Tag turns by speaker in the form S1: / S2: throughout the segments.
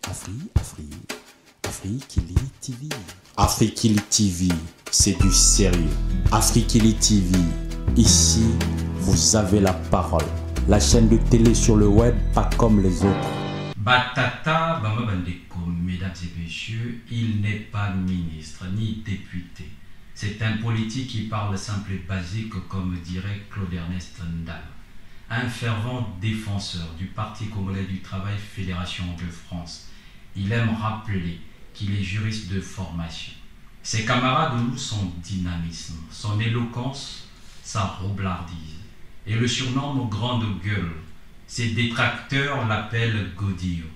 S1: Afrikili TV. Afrikili TV, c'est du sérieux. Afrikili TV, ici, vous avez la parole. La chaîne de télé sur le web, pas comme les autres.
S2: Batata, Bama Bandeko, mesdames et messieurs, il n'est pas ministre ni député. C'est un politique qui parle simple et basique, comme dirait Claude Ernest Ndala. Un fervent défenseur du Parti congolais du travail, Fédération de France. Il aime rappeler qu'il est juriste de formation. Ses camarades louent son dynamisme, son éloquence, sa roublardise. Et le surnomment grande gueule. Ses détracteurs l'appellent Godillot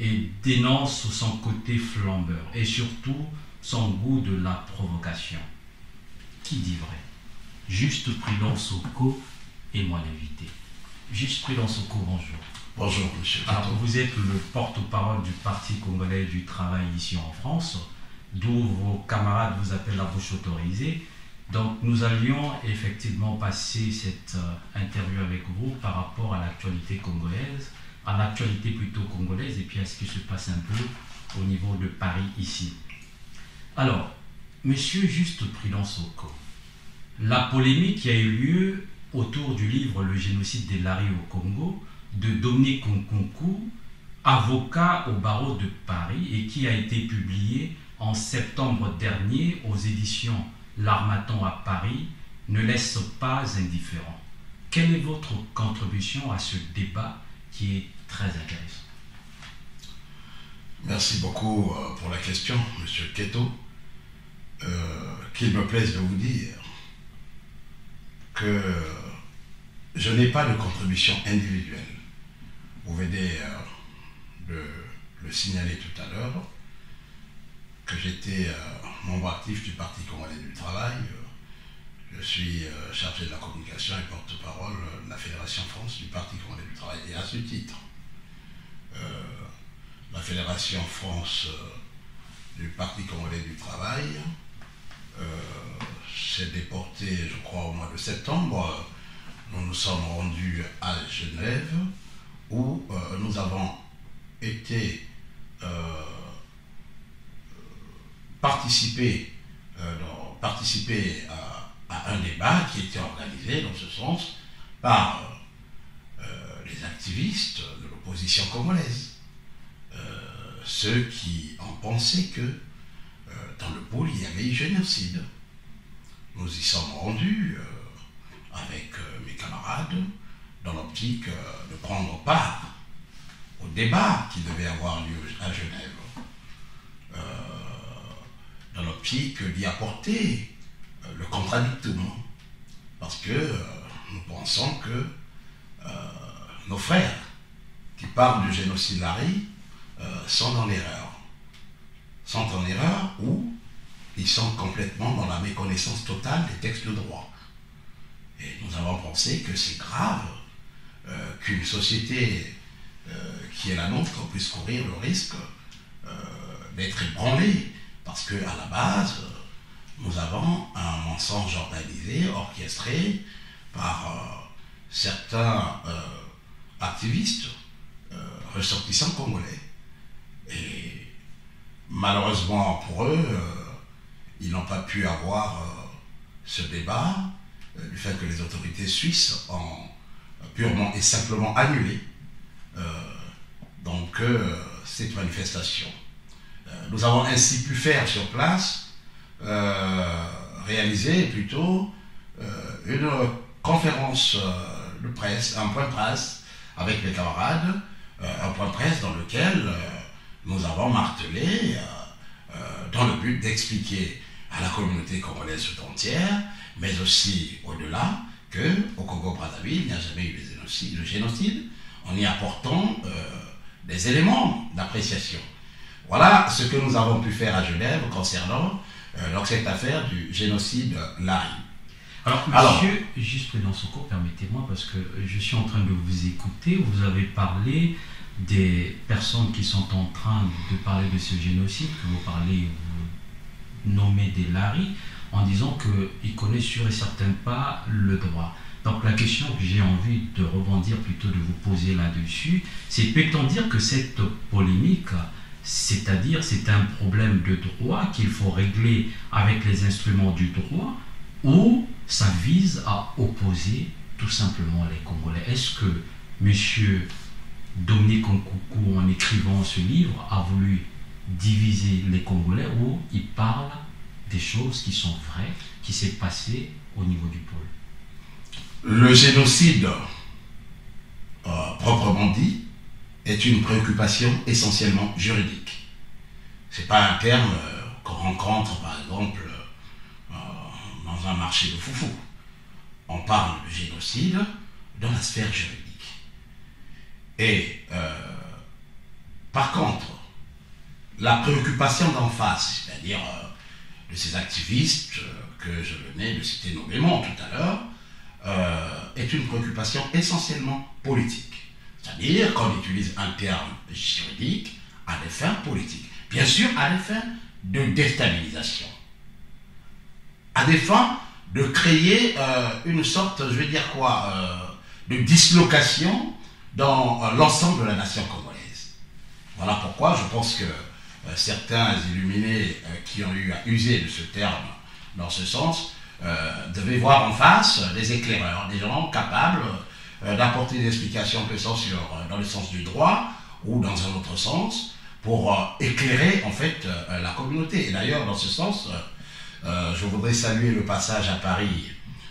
S2: et dénoncent son côté flambeur et surtout son goût de la provocation. Qui dit vrai? Juste Prudence Soko est mon invité. Juste Prudence Soko, bonjour.
S3: Bonjour, monsieur.
S2: Alors, vous êtes le porte-parole du Parti congolais du travail ici en France, d'où vos camarades vous appellent la bouche autorisée. Donc, nous allions effectivement passer cette interview avec vous par rapport à l'actualité congolaise, à l'actualité plutôt congolaise, et puis à ce qui se passe un peu au niveau de Paris ici. Alors, monsieur Juste Prudence Soko, la polémique qui a eu lieu autour du livre Le génocide des Lari au Congo de Dominique Nkunku, avocat au barreau de Paris, et qui a été publié en septembre dernier aux éditions L'Harmattan à Paris, ne laisse pas indifférent. Quelle est votre contribution à ce débat qui est très intéressant?
S3: Merci beaucoup pour la question, monsieur Keto. Qu'il me plaise de vous dire que je n'ai pas de contribution individuelle. Vous venez de le signaler tout à l'heure, que j'étais membre actif du Parti congolais du travail. Je suis chargé de la communication et porte-parole de la Fédération France du Parti congolais du travail. Et à ce titre, la Fédération France du Parti congolais du travail s'est déportée, je crois, au mois de septembre. Nous nous sommes rendus à Genève, où nous avons été participer à un débat qui était organisé dans ce sens par les activistes de l'opposition congolaise, ceux qui ont pensé que dans le pôle il y avait eu génocide. Nous y sommes rendus avec mes camarades dans l'optique de prendre part au débat qui devait avoir lieu à Genève, dans l'optique d'y apporter le contradictoire, parce que nous pensons que nos frères qui parlent du génocide Lari sont dans l'erreur. Sont en erreur ou ils sont complètement dans la méconnaissance totale des textes de droit. Et nous avons pensé que c'est grave qu'une société qui est la nôtre puisse courir le risque d'être ébranlée, parce qu'à la base, nous avons un mensonge organisé, orchestré par certains activistes ressortissants congolais. Et malheureusement pour eux, ils n'ont pas pu avoir ce débat, du fait que les autorités suisses ont purement et simplement annulé cette manifestation. Nous avons ainsi pu faire sur place, réaliser plutôt une conférence de presse, un point de presse avec les camarades, un point de presse dans lequel nous avons martelé dans le but d'expliquer à la communauté congolaise tout entière, mais aussi au-delà, qu'au Congo-Brazzaville, il n'y a jamais eu de génocide, en y apportant des éléments d'appréciation. Voilà ce que nous avons pu faire à Genève concernant cette affaire du génocide Lari.
S2: Alors, monsieur, juste Prudence Soko, permettez-moi, parce que je suis en train de vous écouter, vous avez parlé des personnes qui sont en train de parler de ce génocide, que vous parlez, vous nommez des Lari, en disant qu'ils ne connaissent sûr et certain pas le droit. Donc la question que j'ai envie de rebondir, plutôt de vous poser là-dessus, c'est peut-on dire que cette polémique, c'est-à-dire c'est un problème de droit qu'il faut régler avec les instruments du droit, ou ça vise à opposer tout simplement les Congolais? Est-ce que M. Dominique Nkoukou, en écrivant ce livre, a voulu diviser les Congolais, ou il parle des choses qui sont vraies, qui s'est passé au niveau du pôle?
S3: Le génocide, proprement dit, est une préoccupation essentiellement juridique. Ce n'est pas un terme qu'on rencontre, par exemple, dans un marché de foufou. On parle de génocide dans la sphère juridique. Et, par contre, la préoccupation d'en face, c'est-à-dire de ces activistes que je venais de citer nommément tout à l'heure, est une préoccupation essentiellement politique. C'est-à-dire qu'on utilise un terme juridique à des fins politiques. Bien sûr, à des fins de déstabilisation. À des fins de créer une sorte, je vais dire quoi, de dislocation dans l'ensemble de la nation congolaise. Voilà pourquoi je pense que certains illuminés qui ont eu à user de ce terme dans ce sens devaient voir en face des éclaireurs, des gens capables d'apporter des explications que ce soit dans le sens du droit ou dans un autre sens pour éclairer en fait la communauté. Et d'ailleurs, dans ce sens, je voudrais saluer le passage à Paris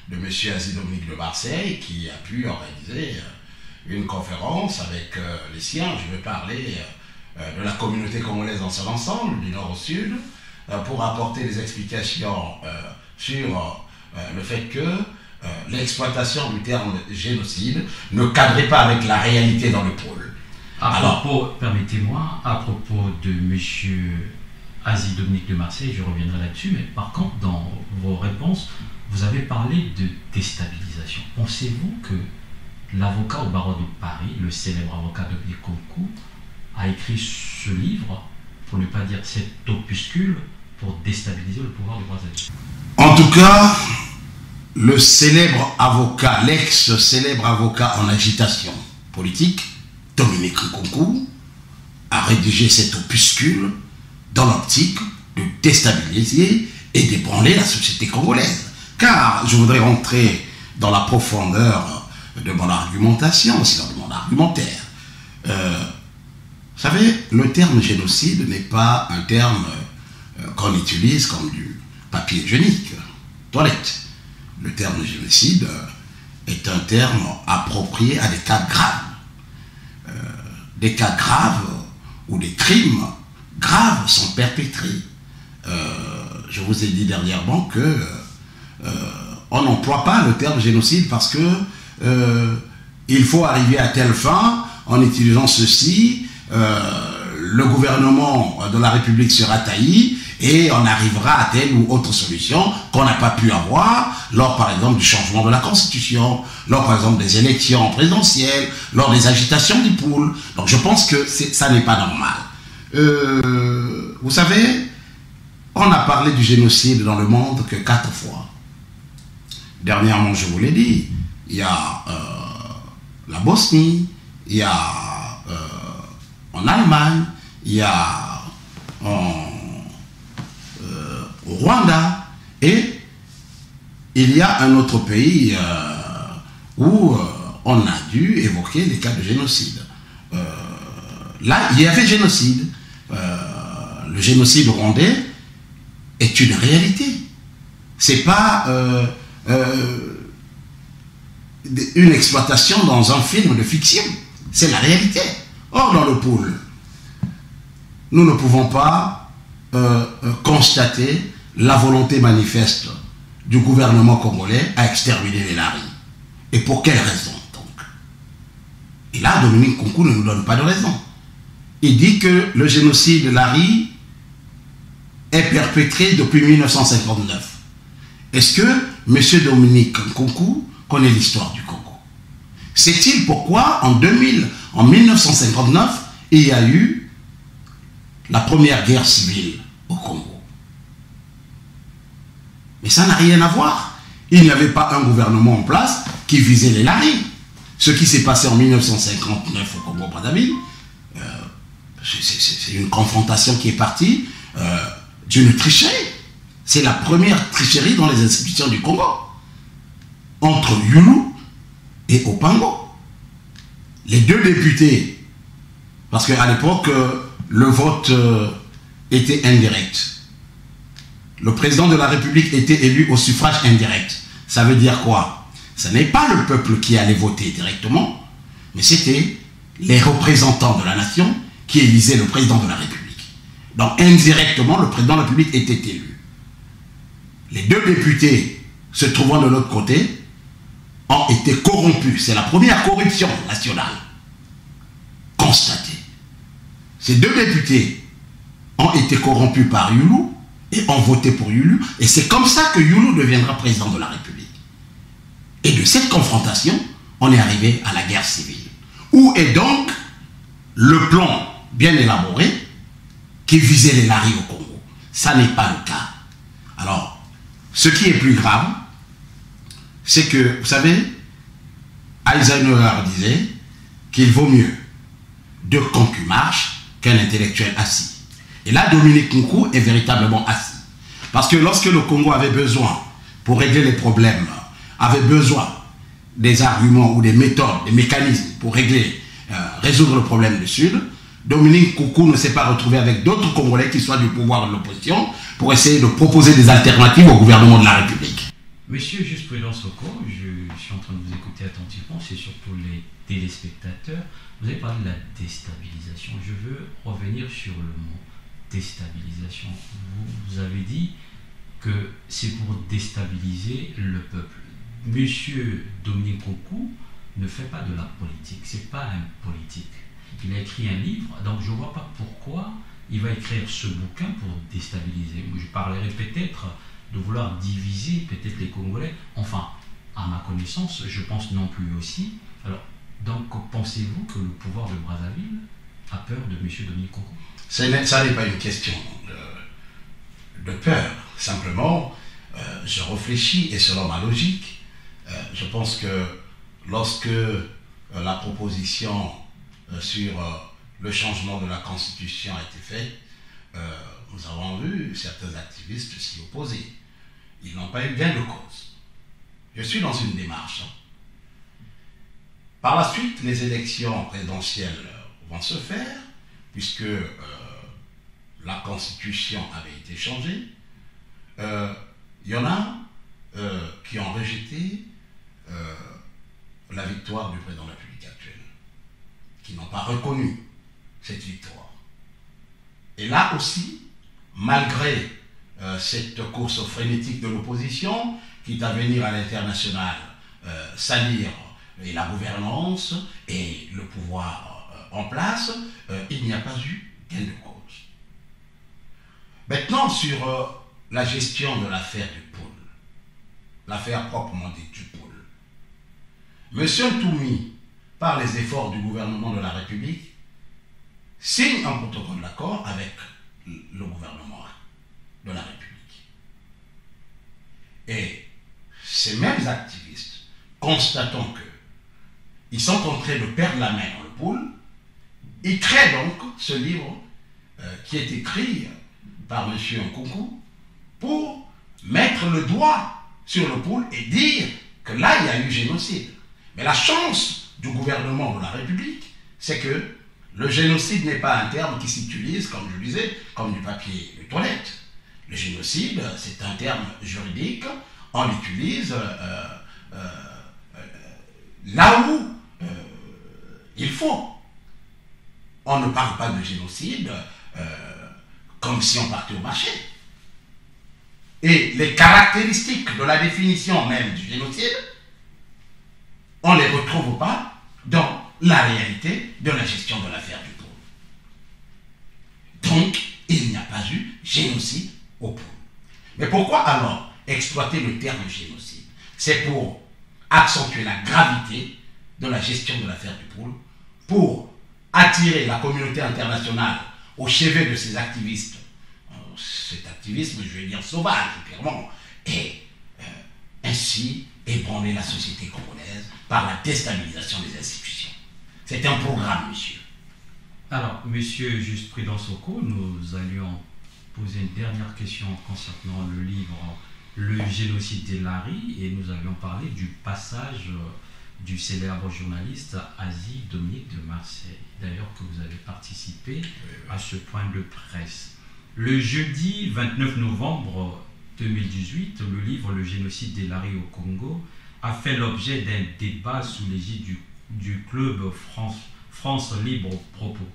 S3: de M. Asie Dominique de Marseille qui a pu organiser une conférence avec les siens. Je vais parler de la communauté congolaise dans son ensemble, du nord au sud, pour apporter des explications sur le fait que l'exploitation du terme génocide ne cadrait pas avec la réalité dans le pôle.
S2: Permettez-moi, à propos de M. Asie Dominique de Marseille, je reviendrai là-dessus, mais par contre, dans vos réponses, vous avez parlé de déstabilisation. Pensez-vous que l'avocat au barreau de Paris, le célèbre avocat Dominique Nkoukou, a écrit ce livre, pour ne pas dire cet opuscule, pour déstabiliser le pouvoir du Brazzaville?
S3: En tout cas, le célèbre avocat, l'ex-célèbre avocat en agitation politique, Dominique Nkoukou, a rédigé cet opuscule dans l'optique de déstabiliser et d'ébranler la société congolaise. Car je voudrais rentrer dans la profondeur de mon argumentation, sinon de mon argumentaire. Vous savez, le terme génocide n'est pas un terme qu'on utilise comme du papier hygiénique, toilette. Le terme génocide est un terme approprié à des cas graves. Des cas graves où des crimes graves sont perpétrés. Je vous ai dit dernièrement que on n'emploie pas le terme génocide parce que il faut arriver à telle fin en utilisant ceci, le gouvernement de la République sera tailli et on arrivera à telle ou autre solution qu'on n'a pas pu avoir lors par exemple du changement de la Constitution, lors par exemple des élections présidentielles, lors des agitations du pôle. Donc je pense que ça n'est pas normal. Vous savez, on a parlé du génocide dans le monde que 4 fois. Dernièrement, je vous l'ai dit, il y a la Bosnie, il y a en Allemagne, il y a au Rwanda, et il y a un autre pays où on a dû évoquer des cas de génocide. Là, il y avait génocide. Le génocide rwandais est une réalité. C'est pas une exploitation dans un film de fiction. C'est la réalité. Or, dans le pôle, nous ne pouvons pas constater la volonté manifeste du gouvernement congolais à exterminer les Laris. Et pour quelle raison, donc? Et là, Dominique Nkoukou ne nous donne pas de raison. Il dit que le génocide Lari est perpétré depuis 1959. Est-ce que M. Dominique Nkoukou connaît l'histoire du Congo? Sait-il pourquoi en 1959, il y a eu la première guerre civile au Congo? Mais ça n'a rien à voir. il n'y avait pas un gouvernement en place qui visait les laris. Ce qui s'est passé en 1959 au Congo-Brazzaville, c'est une confrontation qui est partie d'une tricherie. C'est la première tricherie dans les institutions du Congo, entre Yulu et Opango. Les deux députés, parce qu'à l'époque, le vote était indirect. Le président de la République était élu au suffrage indirect. Ça veut dire quoi? Ce n'est pas le peuple qui allait voter directement, mais c'était les représentants de la nation qui élisaient le président de la République. Donc indirectement, le président de la République était élu. Les deux députés se trouvant de l'autre côté ont été corrompus. C'est la première corruption nationale constatée. Ces deux députés ont été corrompus par Yulu et ont voté pour Yulu. Et c'est comme ça que Yulu deviendra président de la République. Et de cette confrontation, on est arrivé à la guerre civile. Où est donc le plan bien élaboré qui visait les laris au Congo? Ça n'est pas le cas. Alors, ce qui est plus grave, c'est que, vous savez, Eisenhower disait qu'il vaut mieux deux concus marchent qu'un intellectuel assis. Et là, Dominique Nkunku est véritablement assis. Parce que lorsque le Congo avait besoin, pour régler les problèmes, avait besoin des arguments ou des méthodes, des mécanismes pour résoudre le problème du Sud, Dominique Nkunku ne s'est pas retrouvé avec d'autres Congolais qui soient du pouvoir de l'opposition pour essayer de proposer des alternatives au gouvernement de la République.
S2: Monsieur Juste Prudent Soko, je suis en train de vous écouter attentivement, c'est surtout les téléspectateurs. Vous avez parlé de la déstabilisation. Je veux revenir sur le mot déstabilisation. Vous avez dit que c'est pour déstabiliser le peuple. Monsieur Dominique Nkunku ne fait pas de la politique, c'est pas un politique. Il a écrit un livre, donc je ne vois pas pourquoi il va écrire ce bouquin pour déstabiliser. Je parlerai peut-être de vouloir diviser peut-être les Congolais. Enfin, à ma connaissance, je pense non plus aussi. Alors, donc, pensez-vous que le pouvoir de Brazzaville a peur de M. Dominique Nkunku?
S3: Ça n'est pas une question de peur. Simplement, je réfléchis et selon ma logique, je pense que lorsque la proposition sur le changement de la Constitution a été faite, nous avons vu certains activistes s'y opposer. Ils n'ont pas eu gain de cause. Je suis dans une démarche. Par la suite, les élections présidentielles vont se faire, puisque la Constitution avait été changée. Il y en a qui ont rejeté la victoire du président de la République actuelle, qui n'ont pas reconnu cette victoire. Et là aussi, malgré cette course frénétique de l'opposition, quitte à venir à l'international salir et la gouvernance et le pouvoir en place, il n'y a pas eu gain de cause. Maintenant, sur la gestion de l'affaire du pôle, l'affaire proprement dite du pôle, M. Ntoumi, par les efforts du gouvernement de la République, signe un protocole d'accord avec le gouvernement de la République. Et ces mêmes activistes, constatant qu'ils sont en train de perdre la main dans le pôle, ils créent donc ce livre qui est écrit par M. Nkunku pour mettre le doigt sur le pôle et dire que là, il y a eu génocide. Mais la chance du gouvernement de la République, c'est que le génocide n'est pas un terme qui s'utilise, comme je disais, comme du papier de toilette. Le génocide, c'est un terme juridique, on l'utilise là où il faut. On ne parle pas de génocide comme si on partait au marché. Et les caractéristiques de la définition même du génocide, on ne les retrouve pas dans la réalité de la gestion de l'affaire du pôle. Donc, il n'y a pas eu génocide au pôle. Mais pourquoi alors exploiter le terme génocide? C'est pour accentuer la gravité de la gestion de l'affaire du pôle, pour attirer la communauté internationale au chevet de ces activistes. Cet activisme, je vais dire sauvage, clairement, est ainsi ébranler la société congolaise par la déstabilisation des institutions. C'est un programme, monsieur.
S2: Alors, monsieur Juste-Prudence Oko, nous allions poser une dernière question concernant le livre Le génocide des Laris, et nous allions parler du passage du célèbre journaliste Asie Dominique de Marseille, d'ailleurs que vous avez participé à ce point de presse. Le jeudi 29 novembre 2018, le livre Le génocide des Laris au Congo a fait l'objet d'un débat sous l'égide du club France Libre Propos.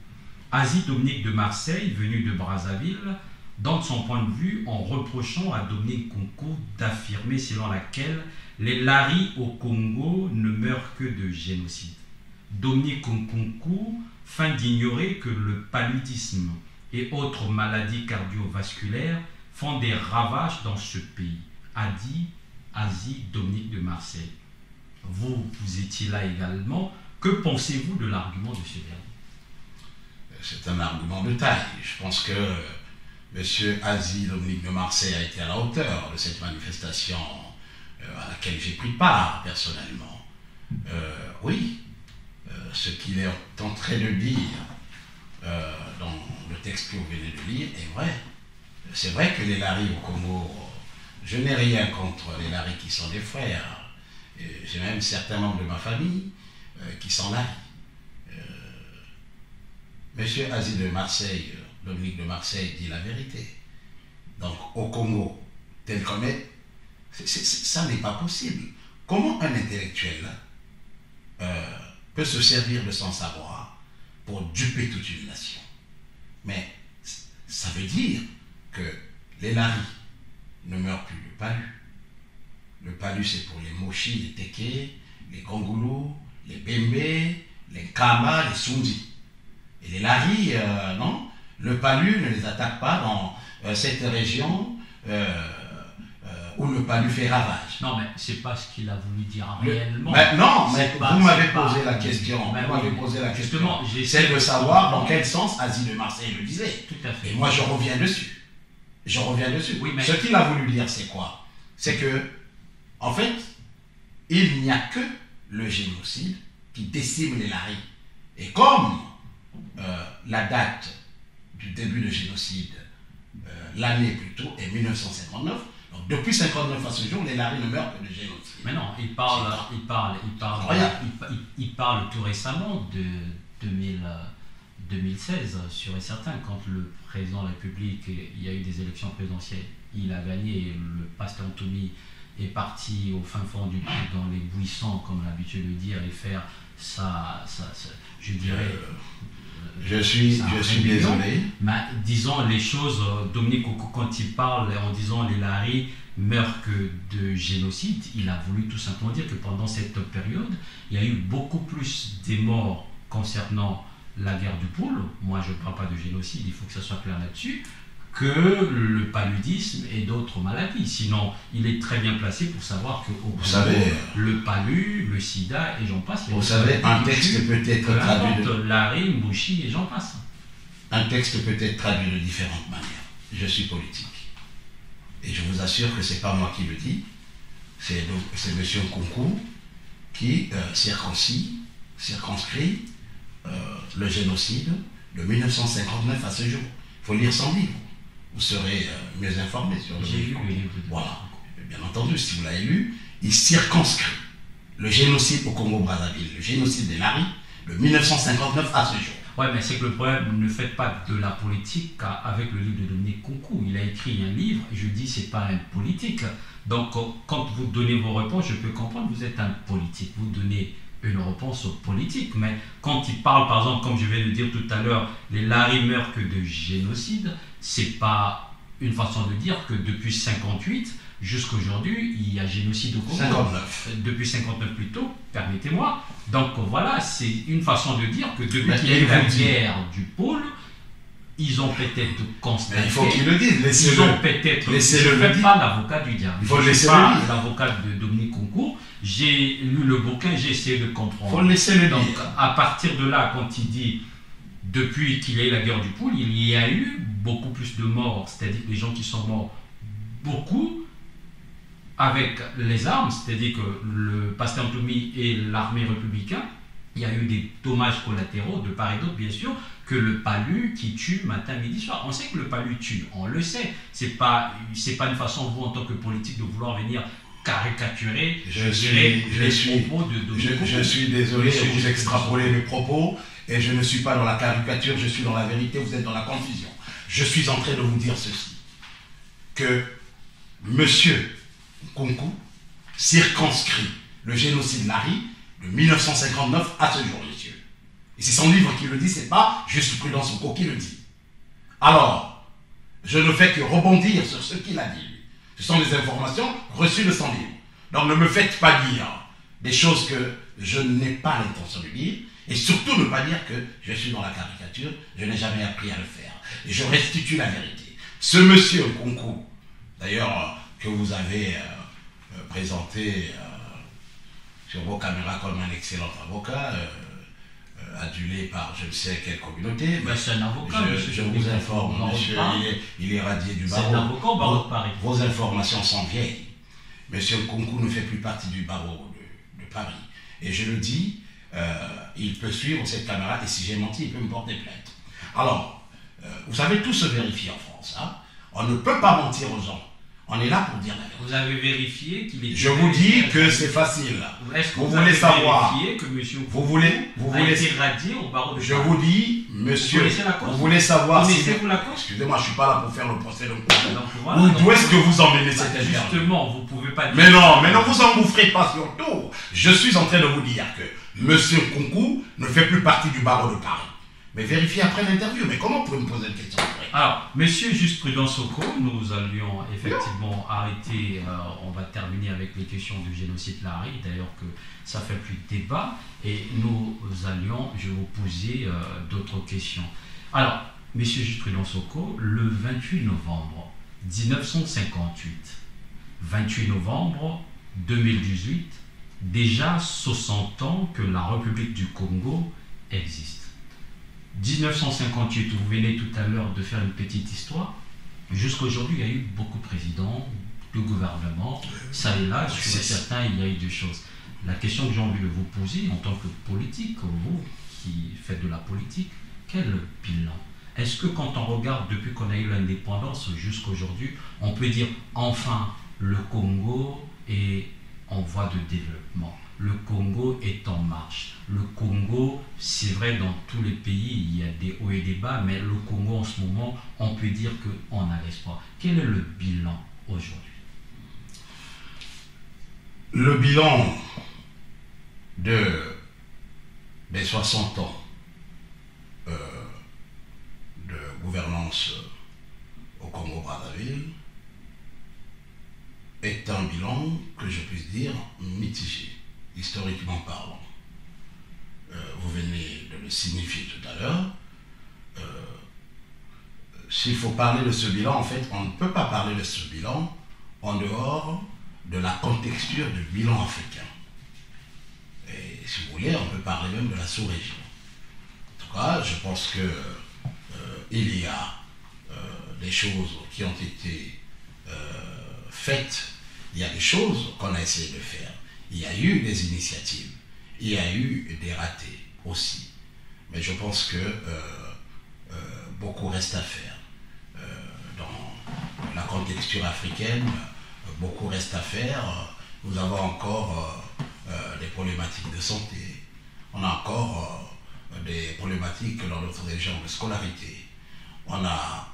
S2: Asie Dominique de Marseille, venu de Brazzaville, donne son point de vue en reprochant à Dominique Nkunku d'affirmer selon laquelle les Laris au Congo ne meurent que de génocide. Dominique Nkunku feint d'ignorer que le paludisme et autres maladies cardiovasculaires font des ravages dans ce pays, a dit Asie Dominique de Marseille. Vous étiez là également. Que pensez-vous de l'argument de ce dernier?
S3: C'est un argument de taille. Je pense que M. Asie Dominique de Marseille a été à la hauteur de cette manifestation à laquelle j'ai pris part personnellement. Oui, ce qu'il est en train de dire dans le texte que vous venez de lire est vrai. C'est vrai que les Laris au Congo, je n'ai rien contre les Laris qui sont des frères. J'ai même certains membres de ma famille qui sont Laris. Monsieur Asie de Marseille, Dominique de Marseille, dit la vérité. Donc, au Congo, tel qu'on est, ça n'est pas possible. Comment un intellectuel peut se servir de son savoir pour duper toute une nation? Mais ça veut dire que les Laris ne meurent plus de palu. Le palu, c'est pour les Mochi, les Teke, les Kongoulou, les Bembe, les Kama, les Sundi. Et les Laris, non, le palu ne les attaque pas dans cette région où le palu fait ravage.
S2: Non, mais c'est pas ce qu'il a voulu dire réellement.
S3: Non, mais vous m'avez posé la question. Vous m'avez posé la question. C'est de savoir dans quel sens Asie de Marseille le disait.
S2: Tout à fait.
S3: Et moi, je reviens dessus. Je reviens dessus.
S2: Oui, mais...
S3: Ce qu'il a voulu dire, c'est quoi? C'est que, en fait, il n'y a que le génocide qui décime les Laris. Et comme la date du début du génocide, l'année plutôt, est 1959, donc depuis 1959 à ce jour, les Laris ne meurent que de génocide.
S2: Mais non, il parle tout récemment de 2016, sûr et certain, quand le président de la République, il y a eu des élections présidentielles, il a gagné, et le pasteur Anthony est parti au fin fond du pays, dans les buissons, comme l'habitude de dire, et faire je dirais...
S3: Je suis désolé.
S2: Mais disons les choses, Dominique Oko, quand il parle en disant les Laris meurent que de génocide, il a voulu tout simplement dire que pendant cette période, il y a eu beaucoup plus de morts concernant la guerre du Poule. Moi, je ne parle pas de génocide, il faut que ça soit clair là-dessus, que le paludisme et d'autres maladies. Sinon, il est très bien placé pour savoir que au Congo, le palu, le sida et j'en passe.
S3: Vous savez, un texte peut être traduit de...
S2: Laris, Mouchi et j'en passe.
S3: Un texte peut être traduit de différentes manières. Je suis politique. Et je vous assure que ce n'est pas moi qui le dis. C'est M. Nkunku qui circonscrit le génocide de 1959 à ce jour. Il faut lire son livre. Vous serez mieux informé sur le livre. Voilà. Bien entendu, si vous l'avez lu, il circonscrit le génocide au Congo-Brazzaville, le génocide des Laris, de 1959 à ce jour.
S2: Oui, mais c'est que le problème, ne faites pas de la politique avec le livre de Dominique Nkunku. Il a écrit un livre, et je dis, c'est pas un politique. Donc, quand vous donnez vos réponses, je peux comprendre, vous êtes un politique. Vous donnez une réponse politique, mais quand il parle, par exemple, comme je vais le dire tout à l'heure, les Laris meurent que de génocide, c'est pas une façon de dire que depuis 58 jusqu'à aujourd'hui, il y a génocide au Congo.
S3: 59.
S2: Depuis 59 plutôt, permettez-moi. Donc voilà, c'est une façon de dire que depuis qu'il y a eu la guerre du pôle, ils ont peut-être constaté.
S3: Mais il faut qu'ils le disent.
S2: Ils ont peut-être. Je ne fais pas l'avocat du diable.
S3: Il faut
S2: je ne
S3: laisser
S2: suis pas l'avocat de Dominique Nkunku. J'ai lu le bouquin, j'ai essayé de comprendre.
S3: Il faut laisser le dire.
S2: Donc à partir de là, quand il dit depuis qu'il y a eu la guerre du pôle, il y a eu beaucoup plus de morts, c'est-à-dire que les gens qui sont morts, beaucoup, avec les armes, c'est-à-dire que le Pasteur Ntoumi et l'armée républicaine, il y a eu des dommages collatéraux de part et d'autre, bien sûr, que le palu qui tue matin, midi, soir. On sait que le palu tue, on le sait. C'est pas une façon, vous, en tant que politique, de vouloir venir caricaturer les propos de
S3: je suis désolé, vous extrapolez mes propos, et je ne suis pas dans la caricature, je suis dans la vérité, vous êtes dans la confusion. Je suis en train de vous dire ceci, que monsieur Nkunku circonscrit le génocide Lari de 1959 à ce jour, messieurs. Et c'est son livre qui le dit, c'est pas juste Prudence Oko qui le dit. Alors, je ne fais que rebondir sur ce qu'il a dit, lui. Ce sont des informations reçues de son livre. Donc ne me faites pas dire des choses que je n'ai pas l'intention de dire, et surtout ne pas dire que je suis dans la caricature, je n'ai jamais appris à le faire. Et je restitue la vérité. Ce monsieur Nkunku, d'ailleurs, que vous avez présenté sur vos caméras comme un excellent avocat, adulé par je ne sais quelle communauté.
S2: Mais c'est un avocat,
S3: je vous informe, monsieur, il est radié du barreau.
S2: C'est un avocat au barreau de Paris.
S3: Vos informations sont vieilles. Monsieur Nkunku ne fait plus partie du barreau de Paris. Et je le dis, il peut suivre cette caméra, et si j'ai menti, il peut me porter plainte. Alors, vous savez, tout se vérifie en France. Hein? On ne peut pas mentir aux gens. On est là pour dire la vérité.
S2: Vous avez vérifié qu'il est...
S3: Je vous dis que c'est facile.
S2: Est-ce que
S3: vous voulez savoir
S2: vérifié que monsieur
S3: vous voulez
S2: été radié au barreau de Paris?
S3: Je vous dis, monsieur,
S2: vous
S3: voulez savoir si...
S2: Connaissez-vous la cause?
S3: Excusez-moi, je ne suis pas là pour faire le procès de
S2: voilà,
S3: d'où est-ce que vous emmenez cette interview?
S2: Justement, vous ne pouvez pas dire...
S3: Mais non, ne vous engouffrez pas surtout. Je suis en train de vous dire que monsieur Nkunku ne fait plus partie du barreau de Paris. Mais vérifiez après l'interview. Mais comment vous pouvez me poser une question après?
S2: Alors, monsieur Juste Prudence Oko, nous allions effectivement arrêter, on va terminer avec les questions du génocide Lari, d'ailleurs que ça fait plus de débat, et nous allions, je vais vous poser d'autres questions. Alors, monsieur Juste Prudence Oko, le 28 novembre 1958, 28 novembre 2018, déjà 60 ans que la République du Congo existe. 1958, vous venez tout à l'heure de faire une petite histoire. Jusqu'à aujourd'hui, il y a eu beaucoup de présidents, de gouvernements, ça et là, sur certains, il y a eu des choses. La question que j'ai envie de vous poser, en tant que politique, vous qui faites de la politique, quel est le bilan? Est-ce que quand on regarde depuis qu'on a eu l'indépendance jusqu'à aujourd'hui, on peut dire enfin le Congo est en voie de développement? Le Congo est en marche. Le Congo, c'est vrai, dans tous les pays, il y a des hauts et des bas, mais le Congo, en ce moment, on peut dire qu'on a l'espoir. Quel est le bilan aujourd'hui?
S3: Le bilan des 60 ans de gouvernance au Congo-Brazzaville est un bilan que je puisse dire mitigé. Historiquement parlant. Vous venez de le signifier tout à l'heure. S'il faut parler de ce bilan, en fait, on ne peut pas parler de ce bilan en dehors de la contexture du bilan africain. Et si vous voulez, on peut parler même de la sous-région. En tout cas, je pense qu'il y a des choses qui ont été faites, il y a des choses qu'on a essayé de faire. Il y a eu des initiatives, il y a eu des ratés aussi. Mais je pense que beaucoup reste à faire. Dans la contexture africaine, beaucoup reste à faire. Nous avons encore des problématiques de santé. On a encore des problématiques dans notre région de scolarité. On a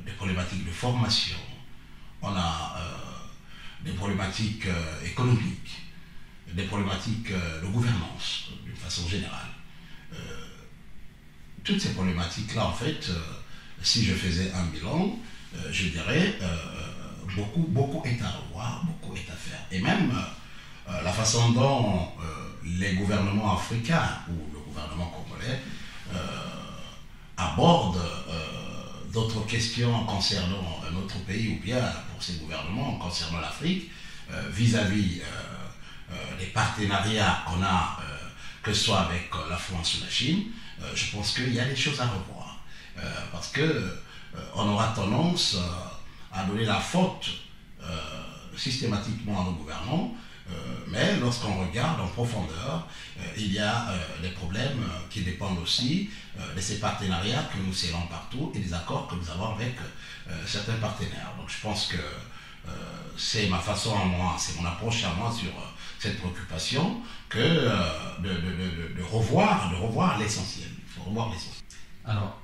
S3: des problématiques de formation. On a des problématiques économiques, des problématiques de gouvernance, d'une façon générale. Toutes ces problématiques-là, en fait, si je faisais un bilan, je dirais beaucoup est à revoir, beaucoup est à faire. Et même la façon dont les gouvernements africains ou le gouvernement congolais abordent d'autres questions concernant un autre pays, ou bien pour ces gouvernements concernant l'Afrique, vis-à-vis des partenariats qu'on a, que ce soit avec la France ou la Chine, je pense qu'il y a des choses à revoir. Parce qu'on aura tendance à donner la faute systématiquement à nos gouvernants, mais lorsqu'on regarde en profondeur, il y a des problèmes qui dépendent aussi de ces partenariats que nous scellons partout et des accords que nous avons avec certains partenaires. Donc je pense que c'est ma façon à moi, c'est mon approche à moi sur cette préoccupation que de revoir l'essentiel. Il faut revoir l'essentiel.
S2: Alors,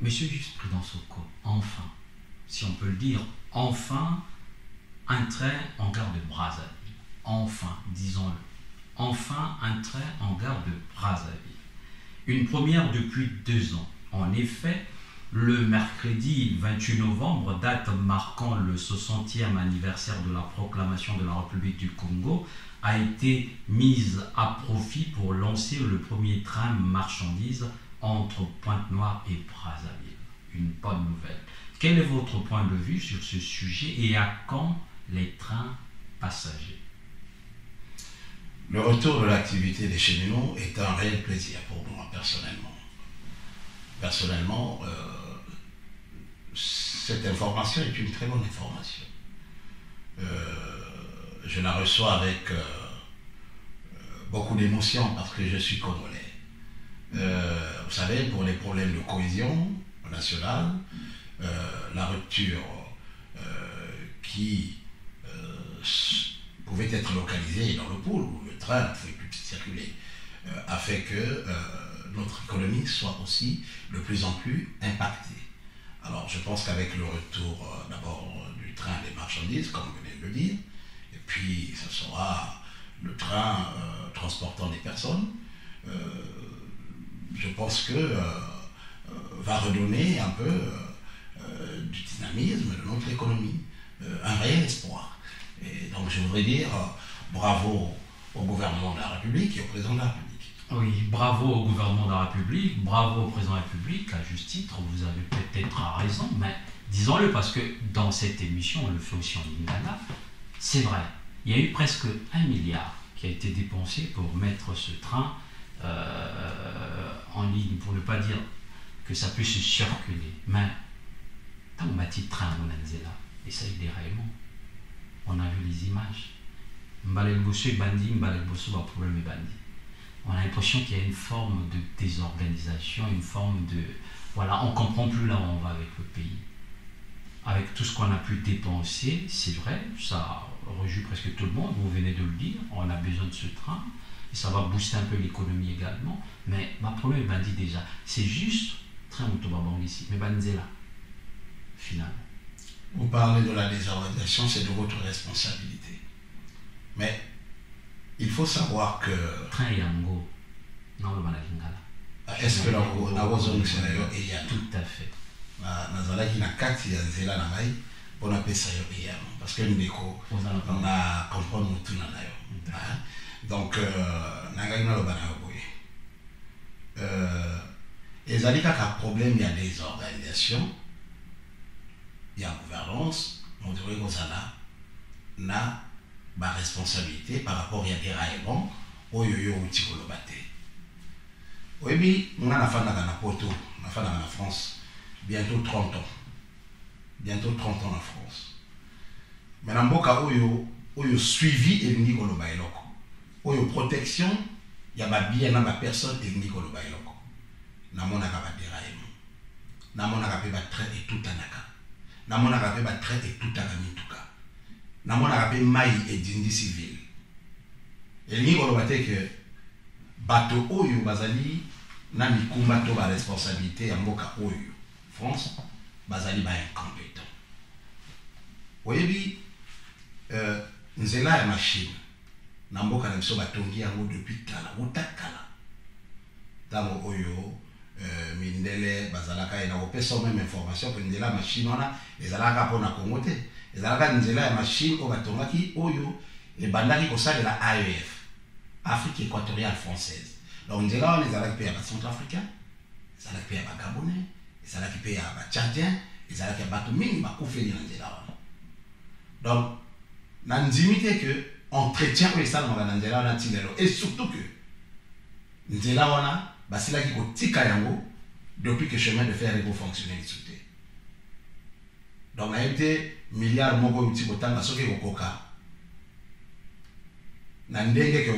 S2: Monsieur le Vice-président Soko, enfin, si on peut le dire, enfin, un train en gare de Brazzaville. Enfin, disons-le. Enfin, un train en gare de Brazzaville. Une première depuis 2 ans. En effet, le mercredi 28 novembre, date marquant le 60e anniversaire de la proclamation de la République du Congo, a été mise à profit pour lancer le premier train marchandises entre Pointe-Noire et Brazzaville. Une bonne nouvelle. Quel est votre point de vue sur ce sujet et à quand les trains passagers?
S3: Le retour de l'activité des cheminots est un réel plaisir pour moi, personnellement. Personnellement, cette information est une très bonne information. Je la reçois avec beaucoup d'émotion parce que je suis congolais. Vous savez, pour les problèmes de cohésion nationale, la rupture qui pouvait être localisée dans le pôle où le train ne pouvait plus circuler, a fait que notre économie soit aussi de plus en plus impactée. Alors je pense qu'avec le retour d'abord du train des marchandises, comme vous venez de le dire, et puis ça sera le train transportant des personnes, je pense que va redonner un peu du dynamisme de notre économie, un réel espoir. Et donc je voudrais dire bravo au gouvernement de la République et au président de la République.
S2: Oui, bravo au gouvernement de la République, bravo au président de la République, à juste titre, vous avez peut-être raison, mais disons-le parce que dans cette émission, on le fait aussi en Lingala, c'est vrai, il y a eu presque 1 milliard qui a été dépensé pour mettre ce train en ligne, pour ne pas dire que ça puisse circuler. Mais, tant on bâtit le train à Monanzela, et ça y est réellement. On a vu les images. Mbalelbosso et Bandi, Mbalelbosso va problème et Bandi. On a l'impression qu'il y a une forme de désorganisation, une forme de... Voilà, on ne comprend plus là où on va avec le pays. Avec tout ce qu'on a pu dépenser, c'est vrai, ça réjouit presque tout le monde, vous venez de le dire, on a besoin de ce train, et ça va booster un peu l'économie également, mais ma problème est Bandi déjà, c'est juste train autobabang ici, mais Bandi est là, finalement.
S3: Vous parlez de la désorganisation, c'est de votre responsabilité. Mais il faut savoir que...
S2: Train Yango, non le Manalingala.
S3: Est-ce que la zone est Yango?
S2: Tout à fait.
S3: Nazalaki na kati ya nzela na ngai pour na pesa yo Yango. Parce que ndeko on a comprendre tout na yo. Donc ngai na loba na yo boye. Ezali kaka problème il y a des organisations, il y a gouvernance, on devrait kozala na ba responsabilité par rapport à des raillements oyo yo uti koloba te. Oyebi nga nafandaka na Poto, nafandaka na France bientôt 30 ans. Bientôt 30 ans en France. Mais na mboka oyo suivi elingi koloba eloko. Oyo protection ya ba bien na ba personne elingi koloba eloko. Namonaka ba déraillement. Namonaka pe ba train et tout anaka. Namonaka pe ba train et tout akamituka. Namonaka pe mai et dindi civil. Elingi koloba te que bato oyo bazali na mikumba to ba responsabilité ya mboka oyo France bazali ba incompétent. Oyebi nzela ya machine na mboka na biso batongi yango depuis kala utakala. Tango oyo mindele bazalaka ina kopesa même information que nzela machine wana ezalaka pona Congo te. Ezalaka nzela ya machine o batongaki oyo ebandaki kosalela AEF, Afrique équatoriale française. Donc nzela wana ezalaki pe ya ba centrafricain, ezalaki pe ya ba gabonais, ezalaki pe ya ba tchadien, ezalaki ya bato mingi bakufeli na nzela wana. Donc na ndimite que entretien ko esala na nzela wana tindelo, et surtout que nzela wana basilaki kotika yango depuis que chemin de fer eko fonctionner sous. Donc, on a été milliards de mogo petit botan à ce que coca. Nandenge que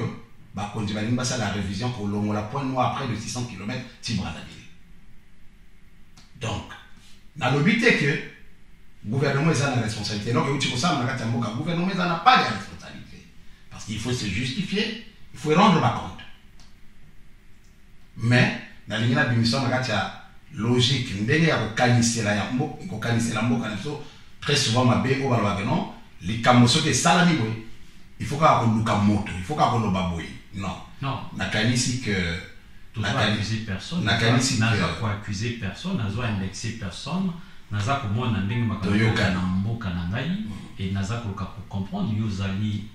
S3: bah quand tu vas passer la révision pour l'homme la point noir après de 600 km Brazzaville. Donc, dans le but est que le gouvernement a la responsabilité. Donc, le gouvernement n'a pas de responsabilité. Parce qu'il faut se justifier, il faut rendre ma compte. Mais, dans la ligne de mission, il y a logique. Il y a très souvent, non, les camosos qui sont salami, il faut qu'on il faut qu'on le baboui. Non.
S2: Non.
S3: La canisse que.
S2: Tu dois accuser personne. N'a pas accuser personne, n'a pas indexer personne. N'a pas pour moi n'a pas et n'a pas pour comprendre. Yozali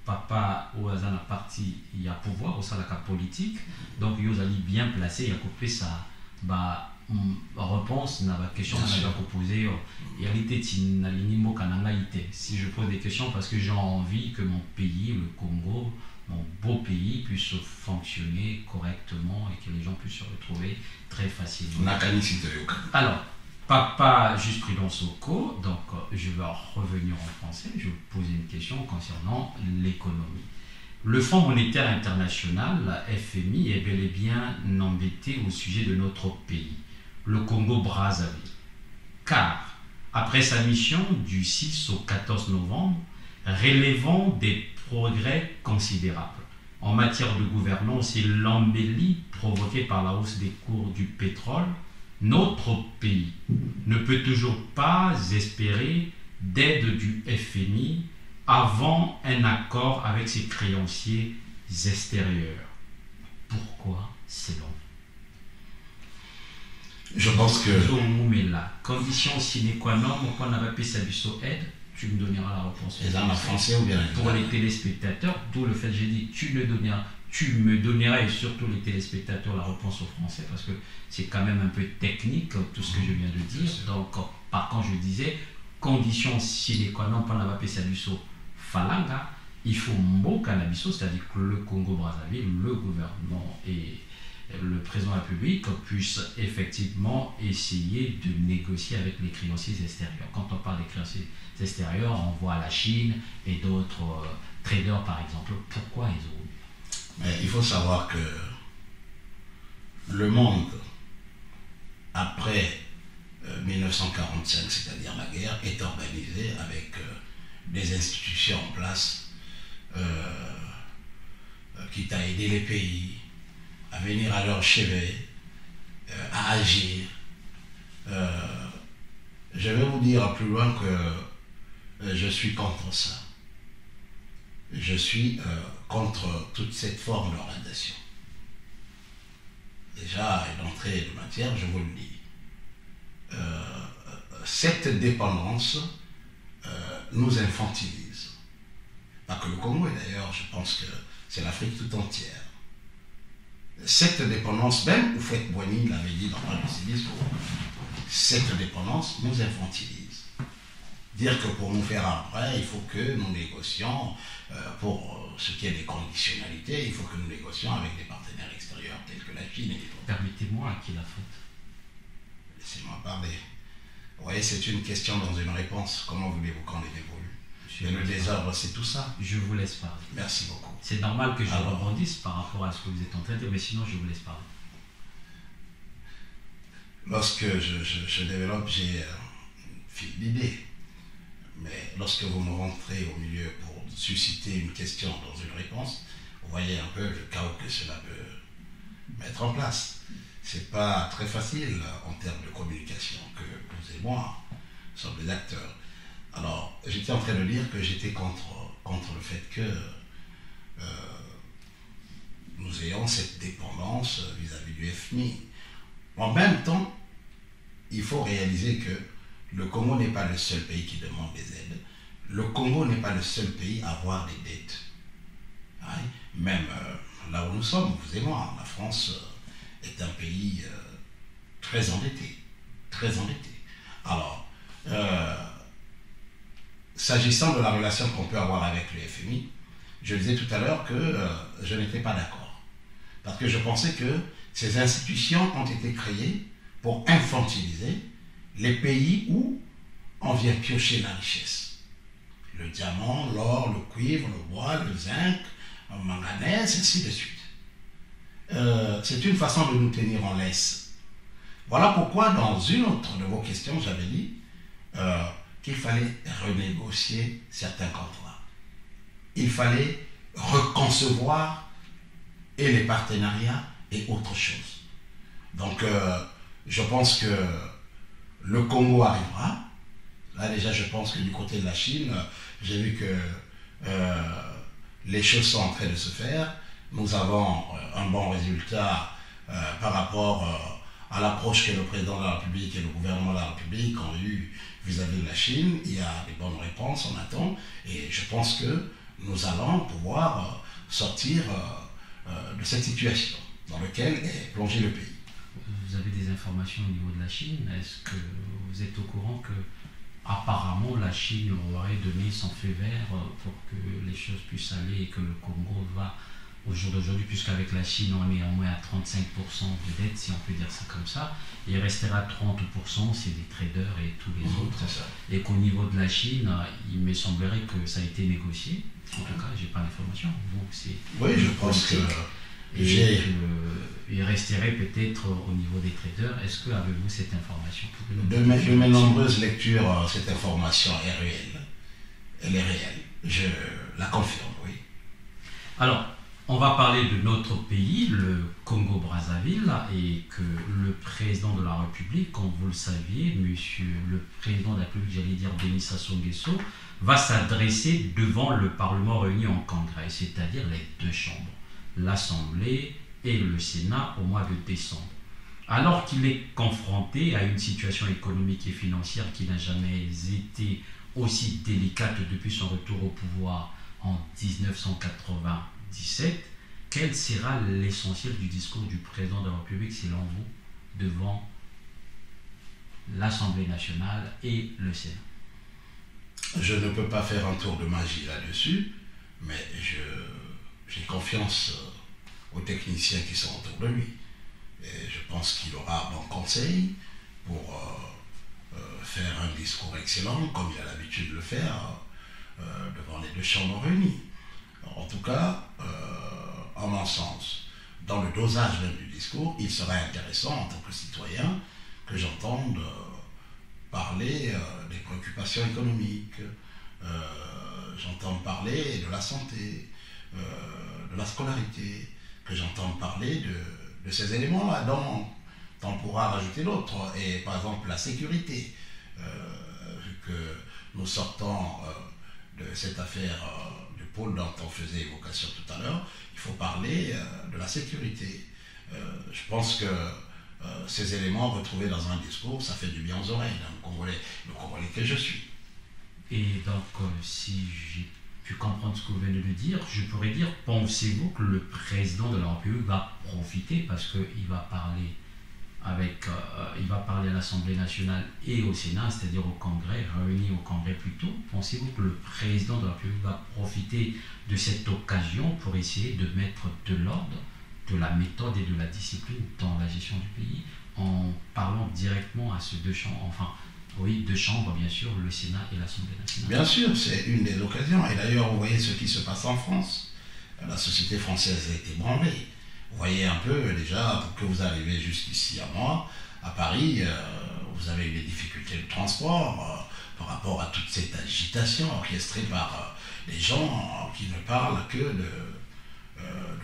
S2: papa ou azana parti il y a pouvoir au sein de la politique. Donc Yozali bien placé, il y a coupé ça. Bah réponse n'a pas question n'a pas posé. Et réalité n'a l'inimo kanangaïté. Si je pose des questions parce que j'ai envie que mon pays, le Congo, mon beau pays puisse fonctionner correctement et que les gens puissent se retrouver très facilement. Alors, papa jurisprudence au co, donc je vais revenir en français, je vais vous poser une question concernant l'économie. Le Fonds monétaire international, la FMI, est bel et bien embêté au sujet de notre pays, le Congo-Brazzaville. Car, après sa mission du 6 au 14 novembre, relevant des progrès considérables en matière de gouvernance et l'embellie provoquée par la hausse des cours du pétrole, notre pays ne peut toujours pas espérer d'aide du FMI avant un accord avec ses créanciers extérieurs. Pourquoi selon vous?
S3: Je pense que...
S2: la condition sine qua non, pourquoi on n'a pas pu s'abuser aide? Tu me donneras la réponse.
S3: Français ou bien
S2: pour les téléspectateurs, d'où le fait que j'ai dit tu me donneras et surtout les téléspectateurs la réponse au français parce que c'est quand même un peu technique tout ce que je viens de dire. Donc par contre je disais condition sine qua non pour n'avoir pas saluso falanga, il faut mbo cannabiso, c'est-à-dire que le Congo-Brazzaville, le gouvernement et le président de la République puisse effectivement essayer de négocier avec les créanciers extérieurs. Quand on parle des créanciers extérieurs, on voit la Chine et d'autres traders par exemple. Pourquoi ils ont...
S3: Mais il faut savoir que le monde, après 1945, c'est-à-dire la guerre, est organisé avec des institutions en place qui t'a aidé les pays à venir à leur chevet, à agir. Je vais vous dire plus loin que je suis contre ça. Je suis contre toute cette forme d'organisation. Déjà, d'entrée de matière, je vous le dis. Cette dépendance nous infantilise. Pas que le Congo, et d'ailleurs, je pense que c'est l'Afrique tout entière. Cette dépendance, même Oufouette Boigny l'avait dit dans le civisme, cette dépendance nous infantilise. Dire que pour nous faire un prêt, il faut que nous négocions pour ce qui est des conditionnalités, il faut que nous négocions avec des partenaires extérieurs tels que la Chine et d'autres.
S2: Permettez-moi à qui la faute?
S3: Laissez-moi parler. Vous voyez, c'est une question dans une réponse. Comment voulez-vous qu'on les évolue? Et le désordre, c'est tout ça.
S2: Je vous laisse parler.
S3: Merci beaucoup.
S2: C'est normal que je rebondisse par rapport à ce que vous êtes en train de dire, mais sinon je vous laisse parler.
S3: Lorsque je développe, j'ai fil d'idée. Mais lorsque vous me rentrez au milieu pour susciter une question dans une réponse, vous voyez un peu le chaos que cela peut mettre en place. C'est pas très facile en termes de communication que vous et moi sommes des acteurs. Alors, j'étais en train de dire que j'étais contre le fait que nous ayons cette dépendance vis-à-vis du FMI. En même temps, il faut réaliser que le Congo n'est pas le seul pays qui demande des aides. Le Congo n'est pas le seul pays à avoir des dettes. Ouais. Même là où nous sommes, vous et moi, la France est un pays très endetté. Très endetté. Alors, s'agissant de la relation qu'on peut avoir avec le FMI, je disais tout à l'heure que je n'étais pas d'accord. Parce que je pensais que ces institutions ont été créées pour infantiliser les pays où on vient piocher la richesse. Le diamant, l'or, le cuivre, le bois, le zinc, le manganèse, ainsi de suite. C'est une façon de nous tenir en laisse. Voilà pourquoi dans une autre de vos questions, j'avais dit qu'il fallait renégocier certains contrats. Il fallait reconcevoir et les partenariats et autre chose. Donc, je pense que le Congo arrivera. Là, déjà, je pense que du côté de la Chine, j'ai vu que les choses sont en train de se faire. Nous avons un bon résultat par rapport à l'approche que le président de la République et le gouvernement de la République ont eu vis-à-vis de la Chine. Il y a des bonnes réponses, on attend. Et je pense que nous allons pouvoir sortir de cette situation dans laquelle est plongé le pays.
S2: Vous avez des informations au niveau de la Chine? Est-ce que vous êtes au courant que apparemment la Chine aurait donné son feu vert pour que les choses puissent aller et que le Congo va au jour d'aujourd'hui, puisqu'avec la Chine on est au moins à 35% de dette, si on peut dire ça comme ça, il restera 30%, c'est des traders et tous les autres, et qu'au niveau de la Chine, il me semblerait que ça a été négocié, en tout cas j'ai pas l'information, donc c'est...
S3: Oui, je pense que...
S2: il resterait peut-être au niveau des traders. Est-ce que avez-vous cette information?
S3: De mes nombreuses lectures, cette information est réelle. Elle est réelle. Je la confirme, oui.
S2: Alors, on va parler de notre pays, le Congo-Brazzaville, et que le président de la République, comme vous le saviez, monsieur le président de la République, j'allais dire Denis Sassou Nguesso, va s'adresser devant le Parlement réuni en congrès, c'est-à-dire les deux chambres, l'Assemblée et le Sénat, au mois de décembre. Alors qu'il est confronté à une situation économique et financière qui n'a jamais été aussi délicate depuis son retour au pouvoir en 1997, quel sera l'essentiel du discours du président de la République, selon vous, devant l'Assemblée nationale et le Sénat?
S3: Je ne peux pas faire un tour de magie là-dessus, mais j'ai confiance aux techniciens qui sont autour de lui. Et je pense qu'il aura bon conseil pour faire un discours excellent, comme il a l'habitude de le faire, devant les deux chambres réunies. En tout cas, en mon sens, dans le dosage même du discours, il serait intéressant en tant que citoyen que j'entende parler des préoccupations économiques, j'entends parler de la santé, de la scolarité, que j'entende parler de ces éléments-là, dont on pourra rajouter d'autres, et par exemple la sécurité, vu que nous sortons de cette affaire du pôle dont on faisait évocation tout à l'heure, il faut parler de la sécurité. Je pense que ces éléments retrouvés dans un discours, ça fait du bien aux oreilles, le Congolais que je suis.
S2: Et donc, si j'ai pu comprendre ce que vous venez de dire, je pourrais dire, pensez-vous que le président de la République va profiter, parce qu'il va parler il va parler à l'Assemblée nationale et au Sénat, c'est-à-dire au Congrès, réuni au Congrès plutôt, pensez-vous que le président de la République va profiter de cette occasion pour essayer de mettre de l'ordre, de la méthode et de la discipline dans la gestion du pays, en parlant directement à ces deux chambres, enfin, oui, deux chambres, bien sûr, le Sénat et l'Assemblée nationale? Bien
S3: sûr, c'est une des occasions. Et d'ailleurs, vous voyez ce qui se passe en France. La société française a été branlée. Vous voyez un peu, déjà, pour que vous arriviez jusqu'ici à moi, à Paris, vous avez eu des difficultés de transport par rapport à toute cette agitation orchestrée par les gens qui ne parlent que de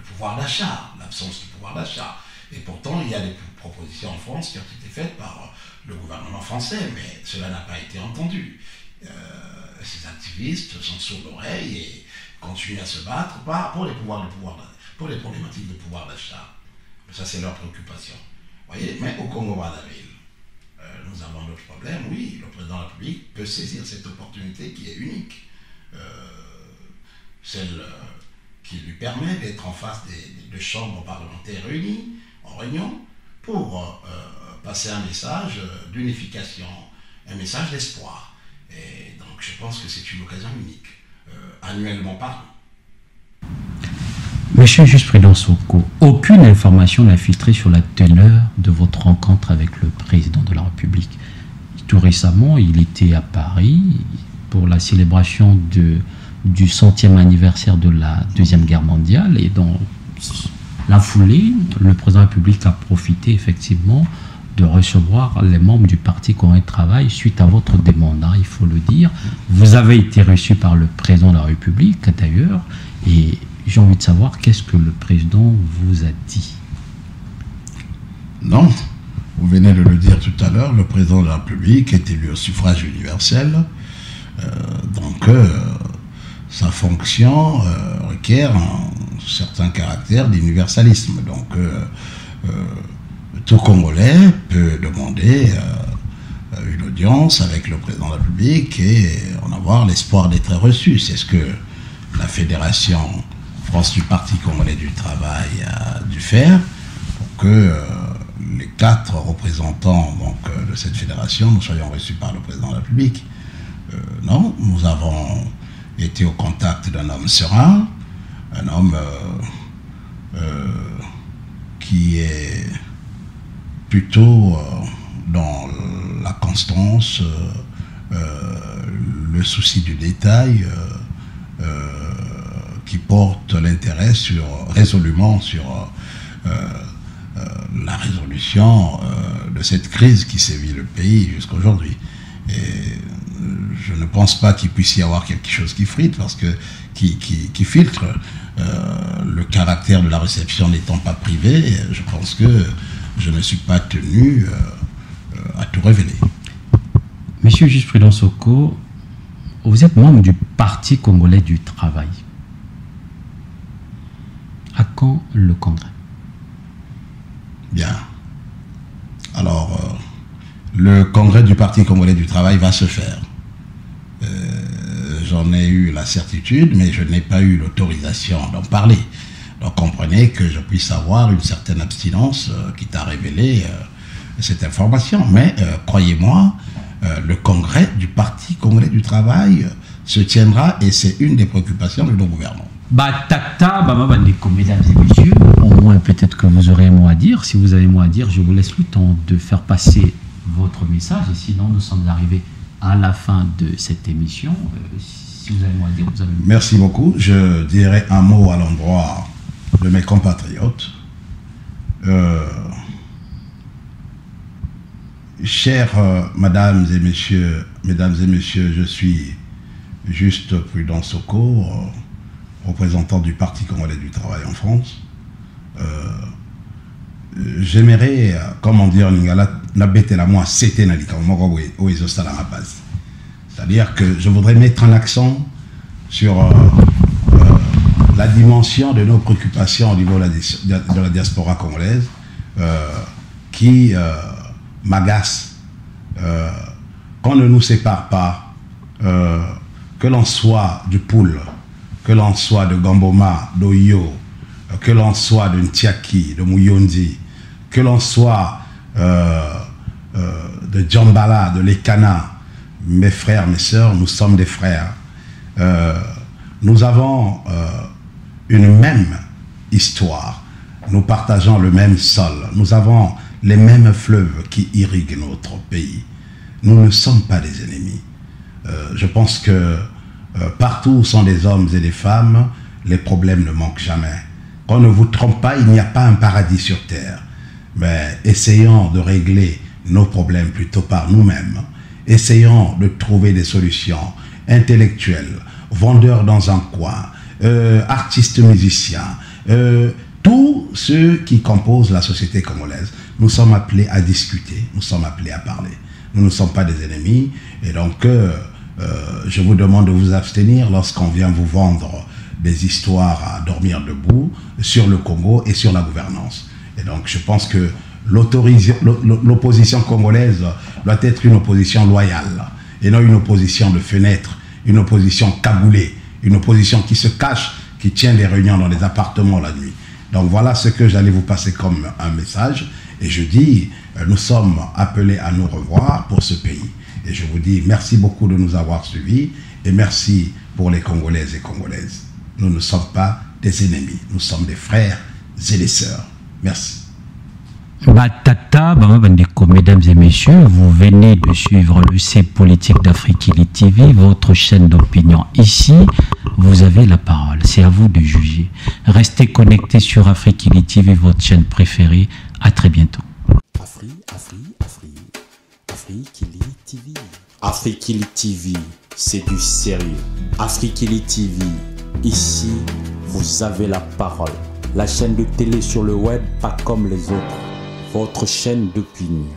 S3: pouvoir d'achat, l'absence de pouvoir d'achat. Et pourtant, il y a des propositions en France qui ont été faites par le gouvernement français, mais cela n'a pas été entendu. Ces activistes sont sourds d'oreille et continuent à se battre pour les problématiques de pouvoir d'achat. Ça, c'est leur préoccupation. Vous voyez, mais au Congo-Brazzaville, nous avons d'autres problèmes. Oui, le président de la République peut saisir cette opportunité qui est unique. Celle qui lui permet d'être en face des deux chambres parlementaires réunies, en réunion, pour passer un message d'unification, un message d'espoir. Et donc je pense que c'est une occasion unique, annuellement parlant.
S2: Monsieur le juge-président Soko, aucune information n'a filtré sur la teneur de votre rencontre avec le président de la République. tout récemment, il était à Paris pour la célébration du 100e anniversaire de la Deuxième Guerre mondiale. Et dans la foulée, le président de la République a profité effectivement de recevoir les membres du Parti Congolais du Travail suite à votre demande, hein, il faut le dire. Vous avez été reçu par le président de la République d'ailleurs, et j'ai envie de savoir qu'est-ce que le président vous a dit.
S3: Non, vous venez de le dire tout à l'heure, le président de la République est élu au suffrage universel, donc sa fonction requiert un certain caractère d'universalisme. Donc tout Congolais peut demander une audience avec le président de la République et en avoir l'espoir d'être reçu. C'est ce que la Fédération France du Parti Congolais du Travail a dû faire pour que les 4 représentants donc, de cette fédération nous soyons reçus par le président de la République. Non, nous avons été au contact d'un homme serein, un homme qui est plutôt dans la constance, le souci du détail, qui porte l'intérêt résolument sur la résolution de cette crise qui sévit le pays jusqu'à aujourd'hui. Et je ne pense pas qu'il puisse y avoir quelque chose qui filtre, parce que qui filtre, le caractère de la réception n'étant pas privé, je pense que je ne suis pas tenu à tout révéler.
S2: Monsieur le juge Prudent Soko, vous êtes membre du Parti Congolais du Travail. À quand le congrès?
S3: Bien. Alors, le congrès du Parti Congolais du Travail va se faire. J'en ai eu la certitude, mais je n'ai pas eu l'autorisation d'en parler. Donc comprenez que je puisse avoir une certaine abstinence qui t'a révélé cette information. Mais croyez-moi, le congrès du Parti Congolais du Travail se tiendra et c'est une des préoccupations de nos gouvernements.
S2: Batata, Bamabandeko, mesdames et messieurs, au moins peut-être que vous aurez un mot à dire. Si vous avez un mot à dire, je vous laisse le temps de faire passer votre message. Et sinon, nous sommes arrivés à la fin de cette émission. Si vous avez un mot à dire, vous avez un mot.
S3: Merci beaucoup. Je dirai un mot à l'endroit de mes compatriotes. Chers mesdames et messieurs, je suis Juste Prudent Soko, représentant du Parti Congolais du Travail en France. J'aimerais, comment dire, c'est-à-dire que je voudrais mettre un accent sur la dimension de nos préoccupations au niveau de la diaspora congolaise qui m'agace qu'on ne nous sépare pas, que l'on soit du Poul, que l'on soit de Gamboma, d'Oyo, que l'on soit de Ntiaki, de Mouyondi, que l'on soit de Djambala, de Lekana. Mes frères, mes sœurs, nous sommes des frères. Nous avons une même histoire. Nous partageons le même sol. Nous avons les mêmes fleuves qui irriguent notre pays. Nous ne sommes pas des ennemis. Je pense que partout où sont des hommes et des femmes, les problèmes ne manquent jamais. Qu'on ne vous trompe pas, il n'y a pas un paradis sur terre. Mais essayons de régler nos problèmes plutôt par nous-mêmes. Essayons de trouver des solutions intellectuelles, vendeurs dans un coin, artistes musiciens, tous ceux qui composent la société congolaise. Nous sommes appelés à discuter, nous sommes appelés à parler. Nous ne sommes pas des ennemis et donc je vous demande de vous abstenir lorsqu'on vient vous vendre des histoires à dormir debout sur le Congo et sur la gouvernance. Et donc je pense que l'opposition congolaise doit être une opposition loyale et non une opposition de fenêtre, une opposition cagoulée, une opposition qui se cache, qui tient des réunions dans des appartements la nuit. Donc voilà ce que j'allais vous passer comme un message et je dis, nous sommes appelés à nous revoir pour ce pays. Et je vous dis merci beaucoup de nous avoir suivis et merci pour les Congolaises et Congolaises. Nous ne sommes pas des ennemis, nous sommes des frères et des sœurs. Merci.
S2: Batata, mesdames et messieurs, vous venez de suivre le C Politique d'Afriquili TV, votre chaîne d'opinion. Ici, vous avez la parole. C'est à vous de juger. Restez connectés sur Afriquili TV, votre chaîne préférée. À très bientôt.
S1: Afriquili TV. Afriquili TV, c'est du sérieux. Afriquili TV, ici, vous avez la parole. La chaîne de télé sur le web, pas comme les autres. Votre chaîne d'opinion.